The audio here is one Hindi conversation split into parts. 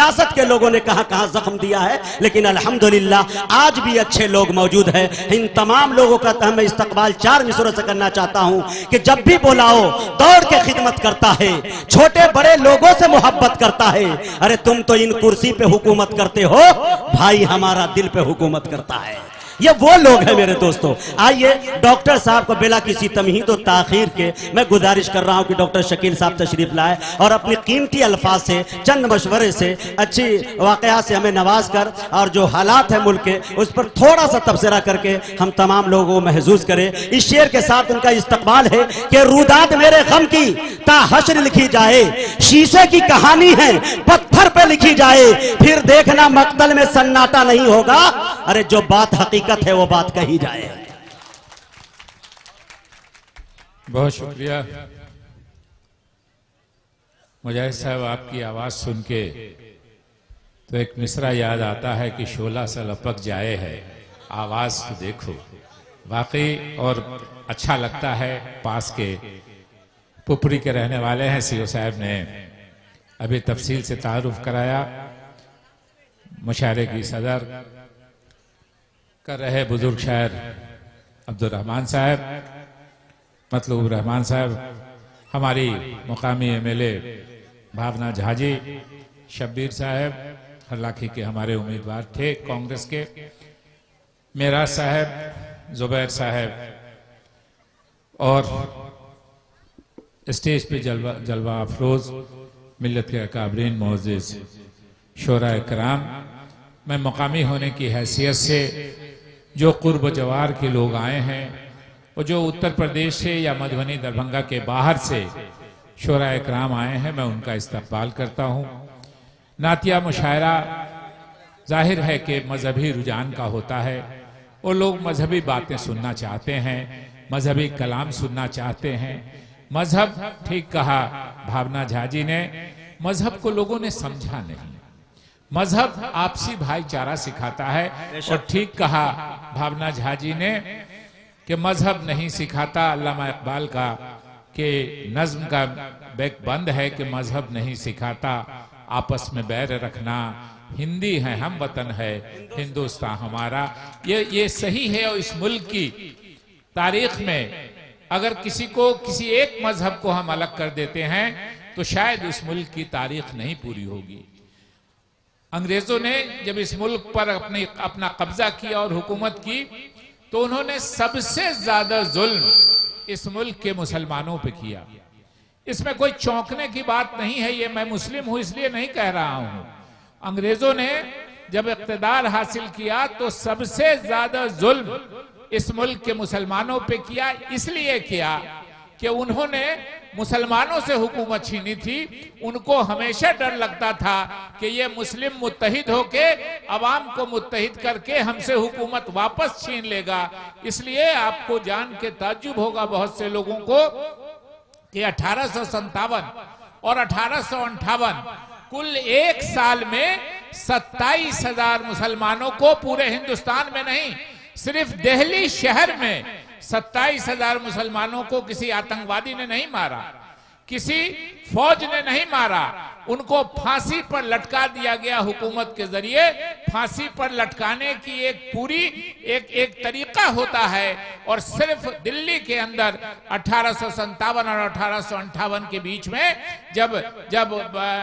सियासत के लोगों ने कहां कहां जख्म दिया है, लेकिन अल्हम्दुलिल्लाह आज भी अच्छे लोग मौजूद हैं। इन तमाम लोगों का मैं इस्तकबाल 4 मिसरों से करना चाहता हूं कि जब भी बुलाओ दौड़ के खिदमत करता है, छोटे बड़े लोगों से मोहब्बत करता है। अरे तुम तो इन कुर्सी पे हुकूमत करते हो, भाई हमारा दिल पे हुकूमत करता है। ये वो लोग हैं मेरे दोस्तों। आइए डॉक्टर साहब को बिला किसी तमहीद और ताखीर के मैं गुजारिश कर रहा हूं कि डॉक्टर शकील साहब तशरीफ लाए और अपनी कीमती अल्फाज से, चंद मशवरे से, अच्छी वाकया से हमें नवाज कर और जो हालात है मुल्क के उस पर थोड़ा सा तबसरा करके हम तमाम लोगों को महसूस करें। इस शेर के साथ उनका इस्तकबाल है कि रुदाद मेरे गम की ता हश्र लिखी जाए, शीशे की कहानी है पत्थर पे लिखी जाए, फिर देखना मक्तल में सन्नाटा नहीं होगा। अरे जो बात हकीकत है वो बात कही जाए। बहुत शुक्रिया मुजाहिद साहब, आपकी आवाज सुन के तो एक मिसरा याद आता है कि शोला सा लपक जाए है, आवाज तो देखो वाकई। और अच्छा लगता है। पास के पुपरी के रहने वाले हैं, सीओ साहब ने अभी तफसील से तारुफ कराया। मुशायरे की सदर कर रहे बुजुर्ग शायर अब्दुल रहमान साहब, मतलूब रहमान साहब, हमारी मुकामी एमएलए भावना झा जी, शब्बीर साहब हरलाखी के हमारे उम्मीदवार थे कांग्रेस के, मेराज साहब, जुबैर साहब, और स्टेज पे जलवा अफरोज मिल्लत के अकाबरीन मोअज़्ज़िज़ शोरा कराम। मैं मुकामी होने की हैसियत से जो कुर्ब जवार के लोग आए हैं और जो उत्तर प्रदेश से या मधुबनी दरभंगा के बाहर से शोरा इकराम आए हैं, मैं उनका इस्तकबाल करता हूँ। नातिया मुशायरा जाहिर है कि मजहबी रुझान का होता है और लोग मजहबी बातें सुनना चाहते हैं, मजहबी कलाम सुनना चाहते हैं। मजहब, ठीक कहा भावना झा जी ने, मजहब को लोगों ने समझा नहीं। मजहब आपसी भाईचारा सिखाता है, और ठीक कहा भावना झा जी ने कि मजहब नहीं सिखाता। अल्लामा इकबाल का कि नज्म का बैक बंद है कि मजहब नहीं सिखाता आपस में बैर रखना, हिंदी है हम वतन है हिंदुस्तान हमारा। ये सही है। और इस मुल्क की तारीख में अगर किसी एक मजहब को हम अलग कर देते हैं तो शायद उस मुल्क की तारीख नहीं पूरी होगी। अंग्रेजों ने जब इस मुल्क पर अपना कब्जा किया और हुकूमत की, तो उन्होंने सबसे ज्यादा जुल्म इस मुल्क के मुसलमानों पे किया। इसमें कोई चौंकने की बात नहीं है। ये मैं मुस्लिम हूं इसलिए नहीं कह रहा हूं। अंग्रेजों ने जब इक़्तिदार हासिल किया तो सबसे ज्यादा जुल्म इस मुल्क के मुसलमानों पे किया। इसलिए किया कि उन्होंने मुसलमानों से हुकूमत छीनी थी। उनको हमेशा डर लगता था कि ये मुस्लिम मुत्तहिद होके अवाम को मुत्तहिद करके हमसे हुकूमत वापस छीन लेगा। इसलिए आपको जान के ताज्जुब होगा बहुत से लोगों को कि 1857 और 1858 कुल एक साल में 27,000 मुसलमानों को, पूरे हिंदुस्तान में नहीं, सिर्फ दिल्ली शहर में 27,000 मुसलमानों को किसी आतंकवादी ने नहीं मारा, किसी फौज ने नहीं मारा। उनको फांसी पर लटका दिया गया हुकूमत के जरिए। फांसी पर लटकाने की एक तरीका होता है, और सिर्फ दिल्ली के अंदर 1857 और 1858 के बीच में जब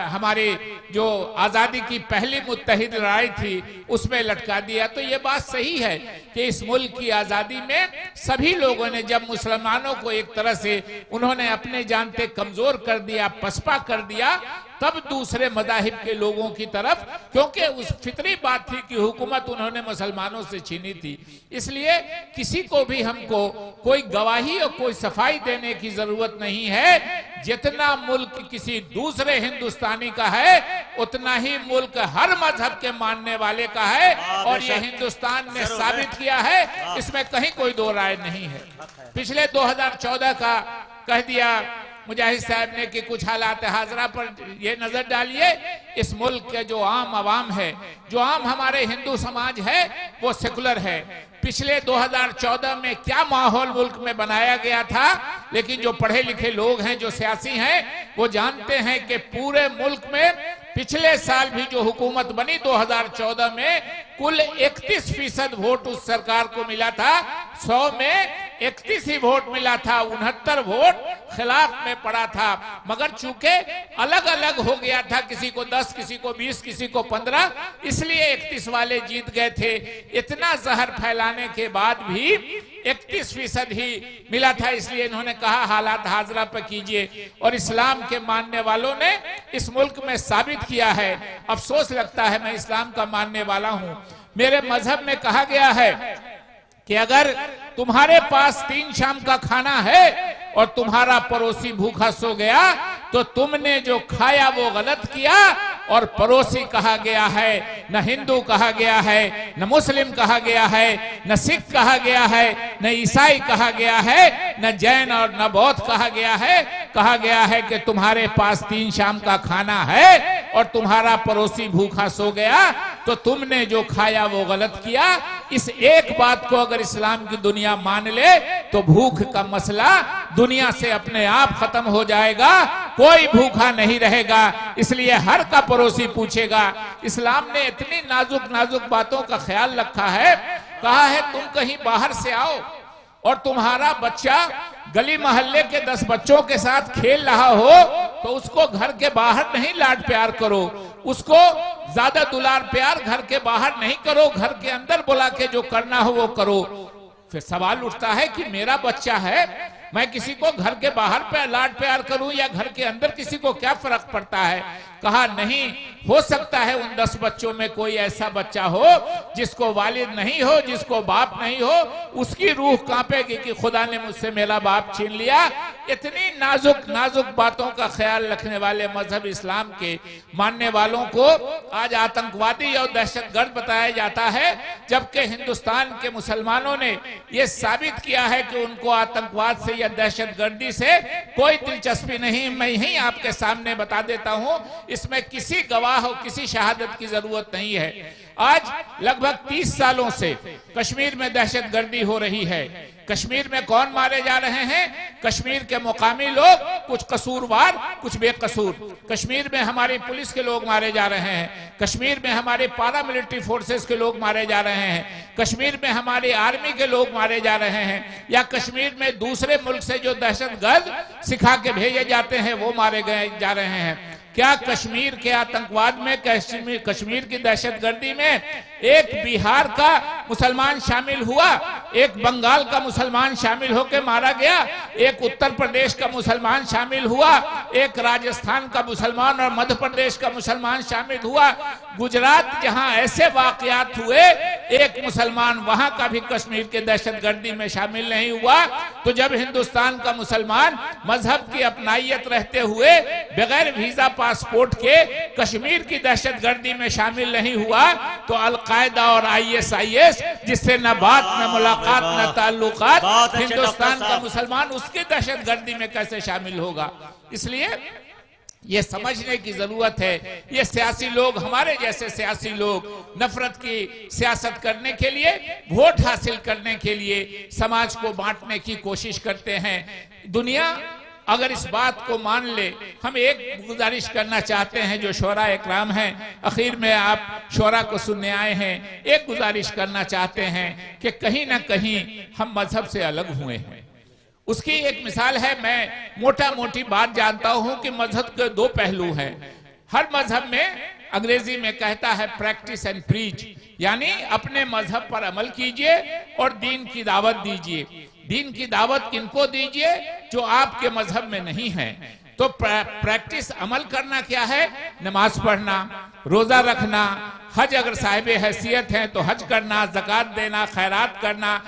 हमारी जो आजादी की पहली मुत्तहिद लड़ाई थी उसमें लटका दिया। तो ये बात सही है कि इस मुल्क की आजादी में सभी लोगों ने, जब मुसलमानों को एक तरह से उन्होंने अपने जानते कमजोर कर दिया, पसपा कर दिया, तब दूसरे मज़ाहिब के लोगों की तरफ, क्योंकि उस फितरी बात थी कि हुकूमत उन्होंने मुसलमानों से छीनी थी। इसलिए किसी को भी हमको कोई गवाही और कोई सफाई देने की जरूरत नहीं है। जितना मुल्क किसी दूसरे हिंदुस्तानी का है उतना ही मुल्क हर मजहब के मानने वाले का है, और ये हिंदुस्तान ने साबित किया है। इसमें कहीं कोई दो राय नहीं है। पिछले 2014 का कह दिया मुजाहिद साहब ने कि कुछ हालात हाजरा पर ये नजर डालिए। इस मुल्क के जो आम आवाम है, जो आम हमारे हिंदू समाज है, वो सेकुलर है। पिछले 2014 में क्या माहौल मुल्क में बनाया गया था, लेकिन जो पढ़े लिखे लोग हैं, जो सियासी हैं, वो जानते हैं कि पूरे मुल्क में पिछले साल भी जो हुकूमत बनी 2014 में कुल 31% वोट उस सरकार को मिला था। 100 में 31 ही वोट मिला था, 69 वोट खिलाफ में पड़ा था। मगर चूंकि अलग अलग हो गया था, किसी को 10, किसी को 20, किसी को 15, इसलिए 31 वाले जीत गए थे। इतना जहर फैलाने के बाद भी 31% ही मिला था। इसलिए इन्होंने कहा हालात हाजरा पर कीजिए, और इस्लाम के मानने वालों ने इस मुल्क में साबित किया है। अफसोस लगता है, मैं इस्लाम का मानने वाला हूं। मेरे मजहब में कहा गया है कि अगर तुम्हारे पास 3 शाम का खाना है और तुम्हारा पड़ोसी भूखा सो गया तो तुमने जो खाया वो गलत किया। और पड़ोसी कहा गया है, न हिंदू कहा गया है, न मुस्लिम कहा गया है, न सिख कहा गया है, न ईसाई कहा गया है, न जैन और न बौद्ध कहा गया है। कहा गया है कि तुम्हारे पास 3 शाम का खाना है और तुम्हारा पड़ोसी भूखा सो गया तो तुमने जो खाया वो गलत किया। इस एक बात को अगर इस्लाम की दुनिया मान ले तो भूख का मसला दुनिया से अपने आप खत्म हो जाएगा, कोई भूखा नहीं रहेगा। इसलिए हर का पड़ोसी पूछेगा। इस्लाम ने इतनी नाजुक नाजुक बातों का ख्याल रखा है। कहा है तुम कहीं बाहर से आओ और तुम्हारा बच्चा गली मोहल्ले के 10 बच्चों के साथ खेल रहा हो तो उसको घर के बाहर नहीं लाड प्यार करो, उसको ज्यादा दुलार प्यार घर के बाहर नहीं करो, घर के अंदर बुला के जो करना हो वो करो। फिर सवाल उठता है कि मेरा बच्चा है, मैं किसी को घर के बाहर पे लाड प्यार करूं या घर के अंदर, किसी को क्या फर्क पड़ता है? कहा नहीं, हो सकता है उन 10 बच्चों में कोई ऐसा बच्चा हो जिसको वालिद नहीं हो, जिसको बाप नहीं हो, उसकी रूह कांपेगी कि खुदा ने मुझसे मेरा बाप छीन लिया। इतनी नाजुक नाजुक बातों का ख्याल रखने वाले मजहब इस्लाम के मानने वालों को आज आतंकवादी और दहशतगर्द बताया जाता है, जबकि हिंदुस्तान के मुसलमानों ने यह साबित किया है कि उनको आतंकवाद से या दहशतगर्दी से कोई दिलचस्पी नहीं। मैं यही आपके सामने बता देता हूं, इसमें किसी गवाह और किसी शहादत की जरूरत नहीं है। आज लगभग 30 सालों से कश्मीर में दहशतगर्दी हो रही है। कश्मीर में कौन मारे जा रहे हैं? कश्मीर के मुकामी लोग, कुछ कसूरवार, कुछ बेकसूर। कश्मीर में हमारी पुलिस के लोग मारे जा रहे हैं, कश्मीर में हमारे पारामिलिट्री फोर्सेस के लोग मारे जा रहे हैं, कश्मीर में हमारी आर्मी के लोग मारे जा रहे हैं, या कश्मीर में दूसरे मुल्क से जो दहशतगर्द सिखा के भेजे जाते हैं वो मारे गए जा रहे हैं। क्या कश्मीर के आतंकवाद में, कश्मीर की दहशतगर्दी में एक बिहार का मुसलमान शामिल हुआ, एक बंगाल का मुसलमान शामिल होकर मारा गया, एक उत्तर प्रदेश का मुसलमान शामिल हुआ, एक राजस्थान का मुसलमान और मध्य प्रदेश का मुसलमान शामिल हुआ? गुजरात जहां ऐसे वाकयात हुए, एक मुसलमान वहां का भी कश्मीर के दहशतगर्दी में शामिल नहीं हुआ। तो जब हिंदुस्तान का मुसलमान मजहब की अपनाइयत रहते हुए बगैर वीजा पासपोर्ट के कश्मीर की दहशतगर्दी में शामिल नहीं हुआ, तो अलकायदा और ISIS, जिससे न बात न मुलाकात न ताल्लुकात, हिंदुस्तान का मुसलमान उसकी दहशतगर्दी में कैसे शामिल होगा? इसलिए ये समझने की जरूरत है। ये सियासी लोग, हमारे जैसे सियासी लोग नफरत की सियासत करने के लिए, वोट हासिल करने के लिए समाज को बांटने की कोशिश करते हैं। दुनिया अगर इस बात को मान ले, हम एक गुजारिश करना चाहते हैं, जो शोरा इकराम हैं, आखिर में आप शोरा को सुनने आए हैं, एक गुजारिश करना चाहते हैं कि कहीं ना कहीं हम मजहब से अलग हुए हैं। उसकी एक मिसाल है, मैं मोटा मोटी बात जानता हूं कि मजहब के 2 पहलू हैं। हर मजहब में, अंग्रेजी में कहता है प्रैक्टिस एंड प्रीच, यानी अपने मजहब पर अमल कीजिए और दीन की दावत दीजिए। दीन की दावत किनको दीजिए? जो आपके मजहब में नहीं है। तो प्रैक्टिस, अमल करना क्या है? नमाज पढ़ना, रोजा रखना, हज अगर साहिब हैसियत हैं तो हज करना, ज़कात देना, खैरात करना,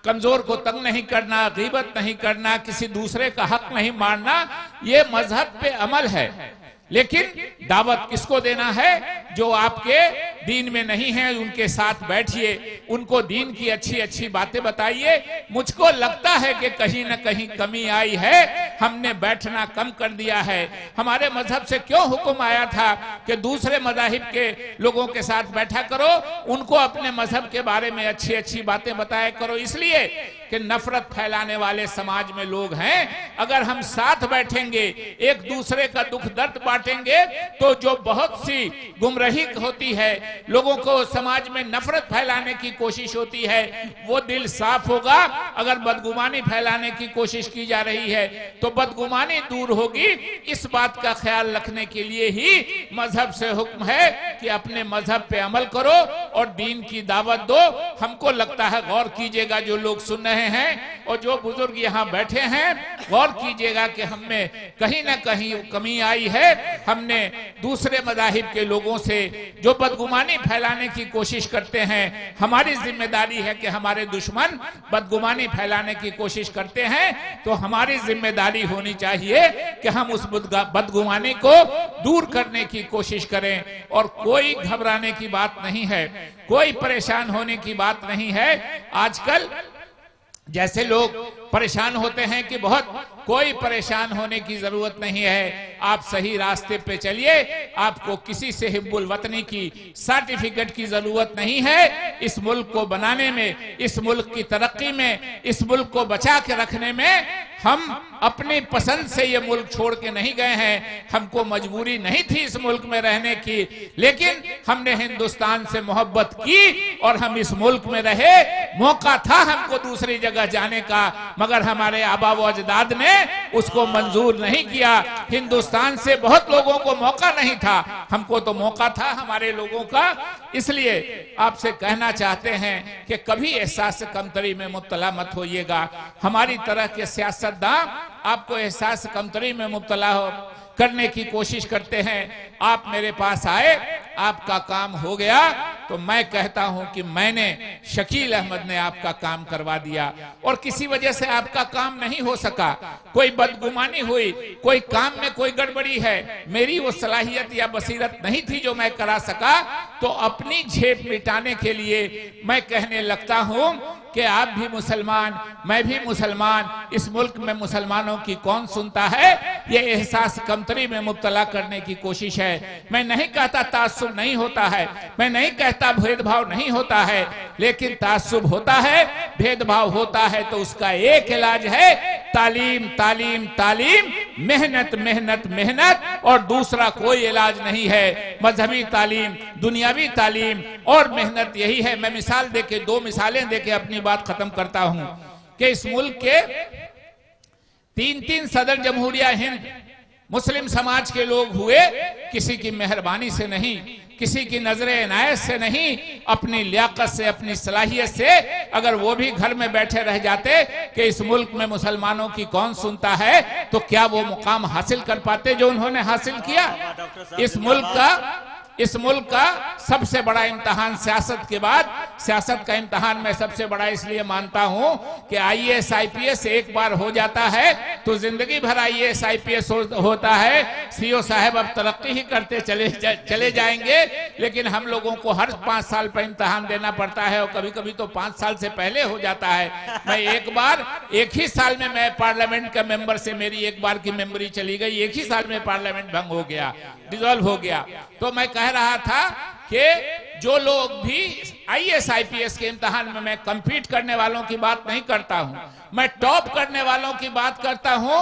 कमजोर को तंग नहीं करना, गीबत नहीं करना, किसी दूसरे का हक नहीं मारना, ये मजहब पे अमल है। लेकिन दावत किसको देना है? जो आपके दीन में नहीं है, उनके साथ बैठिए, उनको दीन की अच्छी अच्छी बातें बताइए। मुझको लगता है कि कहीं ना कहीं कमी आई है, हमने बैठना कम कर दिया है। हमारे मजहब से क्यों हुक्म आया था कि दूसरे मजाहिब के लोगों के साथ बैठा करो, उनको अपने मजहब के बारे में अच्छी अच्छी बातें बताया करो? इसलिए कि नफरत फैलाने वाले समाज में लोग हैं। अगर हम साथ बैठेंगे, एक दूसरे का दुख दर्द बांटेंगे, तो जो बहुत सी गुमराही होती है, लोगों को समाज में नफरत फैलाने की कोशिश होती है, वो दिल साफ होगा। अगर बदगुमानी फैलाने की कोशिश की जा रही है तो बदगुमानी दूर होगी। इस बात का ख्याल रखने के लिए ही मजहब से हुक्म है कि अपने मजहब पे अमल करो और दीन की दावत दो। हमको लगता है, गौर कीजिएगा जो लोग सुन रहे हैं और जो बुजुर्ग यहाँ बैठे हैं, गौर कीजिएगा कि हमें कहीं ना कहीं कमी आई है। हमने दूसरे मज़ाहिब के लोगों से जो बदगुमानी फैलाने की कोशिश करते हैं, हमारी जिम्मेदारी है कि हमारे दुश्मन बदगुमानी फैलाने की कोशिश करते हैं तो हमारी जिम्मेदारी होनी चाहिए कि हम उस बदगुमानी को दूर करने की कोशिश करें। और कोई घबराने की बात नहीं है, कोई परेशान होने की बात नहीं है। आजकल जैसे लोग परेशान होते हैं कि बहुत, कोई परेशान होने की जरूरत नहीं है। आप सही रास्ते पे चलिए, आपको किसी से हिब्बुल वतनी की सर्टिफिकेट की जरूरत नहीं है। इस मुल्क को बनाने में, इस मुल्क की तरक्की में, इस मुल्क को बचा के रखने में हम अपनी पसंद से ये मुल्क छोड़ के नहीं गए हैं। हमको मजबूरी नहीं थी इस मुल्क में रहने की, लेकिन हमने हिंदुस्तान से मोहब्बत की और हम इस मुल्क में रहे। मौका था हमको दूसरी जगह जाने का, मगर हमारे आबा व अजदाद ने उसको मंजूर नहीं किया। हिंदुस्तान से बहुत लोगों को मौका नहीं था, हमको तो मौका था हमारे लोगों का। इसलिए आपसे कहना चाहते हैं कि कभी एहसास कमतरी में मुब्तला मत होइएगा। हमारी तरह के सियासतदान आपको एहसास कमतरी में मुब्तला करने की कोशिश करते हैं। आप मेरे पास आए, आपका काम हो गया तो मैं कहता हूं कि मैंने, शकील अहमद ने आपका काम करवा दिया। और किसी वजह से आपका काम नहीं हो सका, कोई बदगुमानी हुई, कोई काम में कोई गड़बड़ी है, मेरी वो सलाहियत या बसीरत नहीं थी जो मैं करा सका, तो अपनी झेप मिटाने के लिए मैं कहने लगता हूं कि आप भी मुसलमान, मैं भी मुसलमान, इस मुल्क में मुसलमानों की कौन सुनता है। ये एहसास कमतरी में मुब्तला करने की कोशिश है। मैं नहीं कहता तासुब नहीं होता है, मैं नहीं कहता भेदभाव नहीं होता है, लेकिन तासुब होता है, भेदभाव होता है तो उसका एक इलाज है तालीम, तालीम, तालीम, मेहनत, मेहनत, मेहनत, और दूसरा कोई इलाज नहीं है। मजहबी तालीम, दुनियावी तालीम और मेहनत यही है। मैं मिसाल देके, दो मिसालें देके अपनी बात खत्म करता हूं कि इस मुल्क के 3-3 सदर जमहूरिया हिंद मुस्लिम समाज के लोग हुए, किसी की मेहरबानी से नहीं, किसी की नजरे इनायत से नहीं, अपनी लियाकत से, अपनी सलाहियत से। अगर वो भी घर में बैठे रह जाते कि इस मुल्क में मुसलमानों की कौन सुनता है, तो क्या वो मुकाम हासिल कर पाते जो उन्होंने हासिल किया। इस मुल्क का सबसे बड़ा इम्तहान सियासत के बाद, सियासत का इम्तहान मैं सबसे बड़ा इसलिए मानता हूं कि IAS IPS एक बार हो जाता है तो जिंदगी भर IAS IPS होता है। CO साहब अब तरक्की ही करते चले जाएंगे, लेकिन हम लोगों को हर 5 साल पर इम्तहान देना पड़ता है और कभी कभी तो 5 साल से पहले हो जाता है। मैं एक ही साल में मैं पार्लियामेंट का मेंबर से मेरी एक बार की मेंबरी चली गई, एक ही साल में पार्लियामेंट भंग हो गया, डिसॉल्व हो गया। तो मैं कह रहा था कि जो लोग भी IAS IPS के इम्तहान में, मैं कंपीट करने वालों की बात नहीं करता हूं, मैं टॉप करने वालों की बात करता हूं।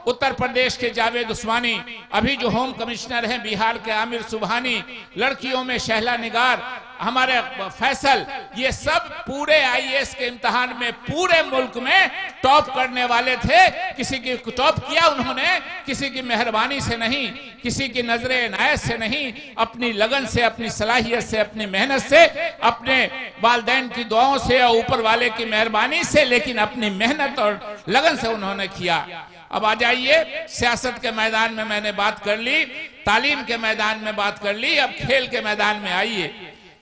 उत्तर प्रदेश के जावेद उस्मानी, अभी जो होम कमिश्नर हैं बिहार के आमिर सुबहानी, लड़कियों में शहला निगार, हमारे फैसल, ये सब पूरे IAS के इम्तहान में पूरे मुल्क में टॉप करने वाले थे। किसी की टॉप किया उन्होंने, किसी की मेहरबानी से नहीं, किसी की नजरे इनायत से नहीं, अपनी लगन से, अपनी सलाहियत से, अपनी मेहनत से, अपने वालिदैन की दुआओं से और ऊपर वाले की मेहरबानी से, लेकिन अपनी मेहनत और लगन से उन्होंने किया। अब आ जाइए, सियासत के मैदान में मैंने बात कर ली, तालीम के मैदान में बात कर ली, अब खेल के मैदान में आइए।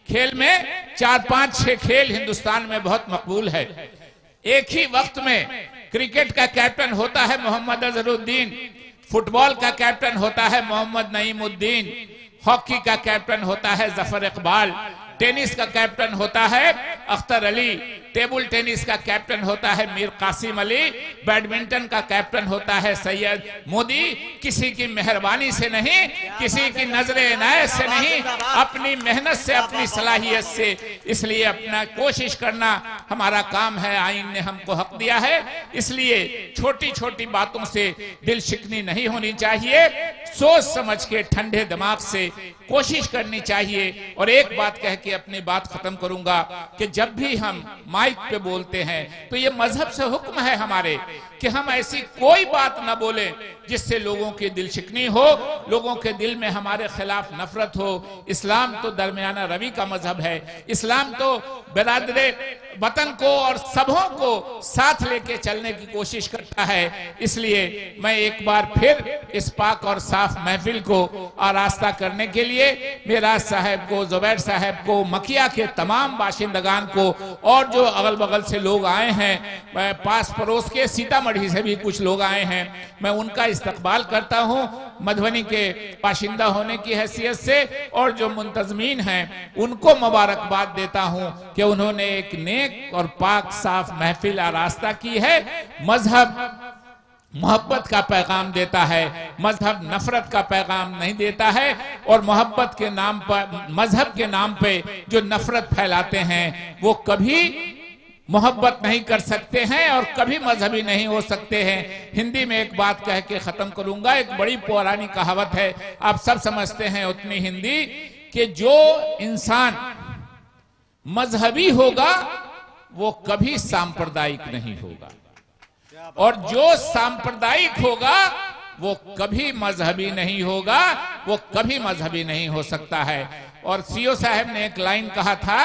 खेल में 4-5-6 खेल हिंदुस्तान में बहुत मकबूल है। एक ही वक्त में क्रिकेट का कैप्टन होता है मोहम्मद अजहरुद्दीन, फुटबॉल का कैप्टन होता है मोहम्मद नईमुद्दीन, हॉकी का कैप्टन होता है जफर इकबाल, टेनिस का कैप्टन होता है अख्तर अली, टेबल टेनिस का कैप्टन होता है मीर कासिम अली, बैडमिंटन का कैप्टन होता है सैयद मोदी। किसी की मेहरबानी से नहीं, किसी की नजरे इनायत से नहीं, अपनी मेहनत से, अपनी सलाहियत से। इसलिए अपना कोशिश करना हमारा काम है, आईन ने हमको हक दिया है। इसलिए छोटी छोटी बातों से दिल शिकनी नहीं होनी चाहिए, सोच समझ के ठंडे दिमाग से कोशिश करनी चाहिए। और एक बात कह के अपनी बात खत्म करूंगा कि जब भी हम माइक पे बोलते हैं तो ये मजहब से हुक्म है हमारे कि हम ऐसी कोई बात ना बोलें जिससे लोगों की दिल शिकनी हो, लोगों के दिल में हमारे खिलाफ नफरत हो। इस्लाम तो दरमियाना रवी का मजहब है, इस्लाम तो बिरादरे वतन को और सबों को साथ लेके चलने की कोशिश करता है। इसलिए मैं एक बार फिर इस पाक और साफ महफिल को आरास्ता करने के लिए मेराज साहब को, जुबैर साहब को, मकिया के तमाम बाशिंदगान को और जो अगल बगल से लोग आए हैं, पास पड़ोस के सीतामढ़ी से भी कुछ लोग आए हैं, मैं उनका इस्तकबाल करता हूं मधुबनी के बाशिंदा होने की हैसियत से। और जो मुंतजमीन हैं उनको मुबारकबाद देता हूं कि उन्होंने एक नेक और पाक साफ महफिल आरास्ता की है। मजहब मोहब्बत का पैगाम देता है, मजहब नफरत का पैगाम नहीं देता है। और मोहब्बत के नाम पर, मजहब के नाम पे जो नफरत फैलाते हैं वो कभी मोहब्बत नहीं कर सकते हैं और कभी मजहबी नहीं हो सकते हैं। हिंदी में एक बात कह के खत्म करूंगा, एक बड़ी पुरानी कहावत है, आप सब समझते हैं उतनी हिंदी, कि जो इंसान मजहबी होगा वो कभी सांप्रदायिक नहीं होगा, और जो सांप्रदायिक होगा वो कभी मजहबी नहीं होगा, वो कभी मजहबी नहीं हो सकता है। और सीओ साहब ने एक लाइन कहा था,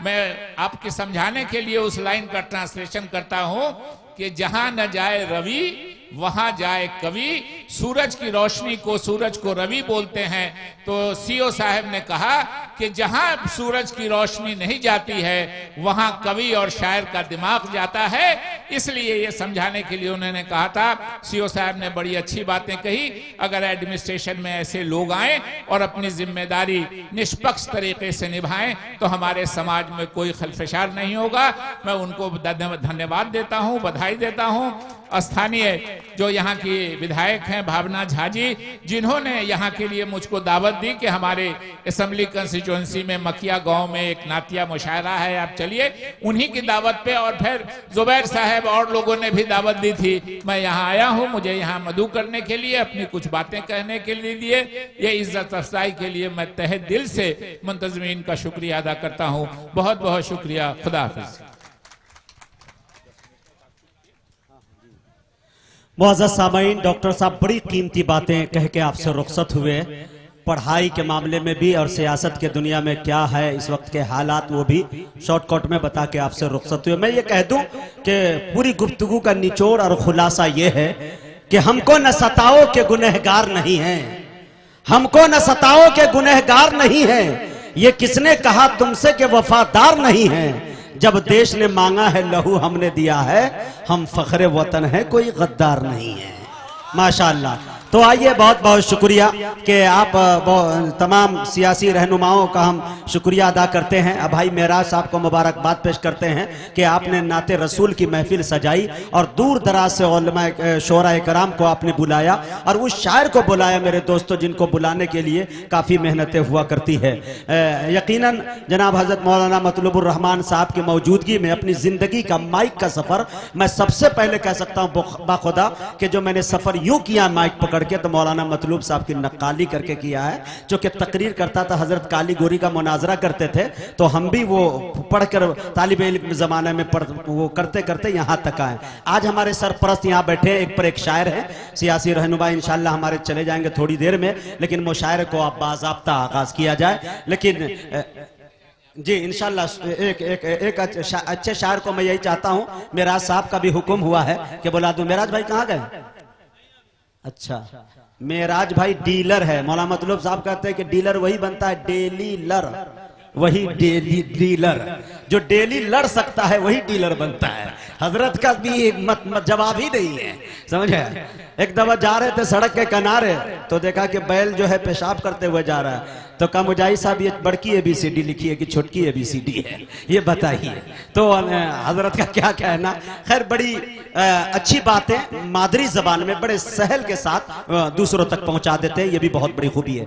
मैं आपके समझाने के लिए उस लाइन का ट्रांसलेशन करता हूं कि जहां न जाए रवि वहां जाए कवि। सूरज की रोशनी को, सूरज को रवि बोलते हैं, तो सीओ साहब ने कहा कि जहां सूरज की रोशनी नहीं जाती है वहां कवि और शायर का दिमाग जाता है। इसलिए ये समझाने के लिए उन्होंने कहा था। सीओ साहब ने बड़ी अच्छी बातें कही। अगर एडमिनिस्ट्रेशन में ऐसे लोग आए और अपनी जिम्मेदारी निष्पक्ष तरीके से निभाएं तो हमारे समाज में कोई खलफशार नहीं होगा। मैं उनको धन्यवाद देता हूं, बधाई देता हूं। स्थानीय जो यहाँ की विधायक हैं भावना झा जी, जिन्होंने यहाँ के लिए मुझको दावत दी कि हमारे असेंबली कंस्टिट्यूएंसी में मकिया गांव में एक नातिया मुशायरा है, आप चलिए। उन्हीं की दावत पे और फिर जुबैर साहब और लोगों ने भी दावत दी थी। मैं यहाँ आया हूँ, मुझे यहाँ मदऊ करने के लिए, अपनी कुछ बातें कहने के लिए, ये इज्जत अफजाई के लिए मैं तहे दिल से मुंतजमीन का शुक्रिया अदा करता हूँ। बहुत बहुत शुक्रिया। खुदा हाफिज। मुअज़्ज़ज़ सामईन, डॉक्टर साहब बड़ी कीमती बातें कह के आपसे रुखसत हुए। पढ़ाई के मामले में भी और सियासत के दुनिया में क्या है इस वक्त के हालात, वो भी शॉर्टकट में बता के आपसे रुखसत हुए। मैं ये कह दूं कि पूरी गुफ्तगू का निचोड़ और खुलासा ये है कि हमको न सताओ के गुनहगार नहीं हैं, हमको न सताओ के गुनहगार नहीं हैं। ये किसने कहा तुमसे कि वफादार नहीं हैं? जब देश ने मांगा है लहू हमने दिया है, हम फख्रे वतन है, कोई गद्दार नहीं है। माशाअल्लाह। तो आइए, बहुत बहुत शुक्रिया कि आप तमाम सियासी रहनुमाओं का हम शुक्रिया अदा करते हैं। अब भाई मेराज साहब को मुबारकबाद पेश करते हैं कि आपने नाते रसूल की महफिल सजाई और दूर दराज से उलमा शोरा कराम को आपने बुलाया और उस शायर को बुलाया मेरे दोस्तों, जिनको बुलाने के लिए काफ़ी मेहनतें हुआ करती है। यकीनन जनाब हज़रत मौलाना मतलुबुर रहमान साहब की मौजूदगी में अपनी ज़िंदगी का माइक का सफ़र मैं सबसे पहले कह सकता हूँ बाखुदा कि जो मैंने सफ़र यूँ किया माइक पकड़ के, तो मौलाना मतलूब साहब की नक्काली करके किया है, जो कि तकरीर करता था, हजरत काली गोरी का मुनाजरा करते थे, तो हम भी वो पढ़कर तालिब इल्म ज़माने में वो करते करते यहाँ तक आए। आज हमारे सरपरस्त यहाँ बैठे, एक पर एक शायर है, सियासी रहनुमा इंशाल्लाह हमारे चले जाएंगे थोड़ी देर में, लेकिन मुशायरे को आप बाज़ाब्ता आगाज किया जाए। लेकिन जी इंशाल्लाह एक अच्छे शायर को मैं यही चाहता हूँ, मेराज साहब का भी हुक्म हुआ है कि बुला दूं। मेराज भाई कहाँ गए? अच्छा, मेराज भाई डीलर है। मौलाना मतलूब साहब कहते हैं कि डीलर वही बनता है डेली लर, वही डेली डीलर, जो डेली लड़ सकता है वही डीलर बनता है। हजरत का भी एक मत जवाब ही नहीं है, समझ है। एक दफा जा रहे थे सड़क के किनारे, तो देखा कि बैल जो है पेशाब करते हुए जा रहा है, तो कहा मुजाहिद साहब ये बड़की ABCD लिखी है कि छोटकी ABCD है, ये बताइए। तो हजरत का क्या कहना। खैर बड़ी अच्छी बातें मादरी जबान में बड़े सहल के साथ दूसरों तक पहुंचा देते हैं, ये भी बहुत बड़ी खूबी है।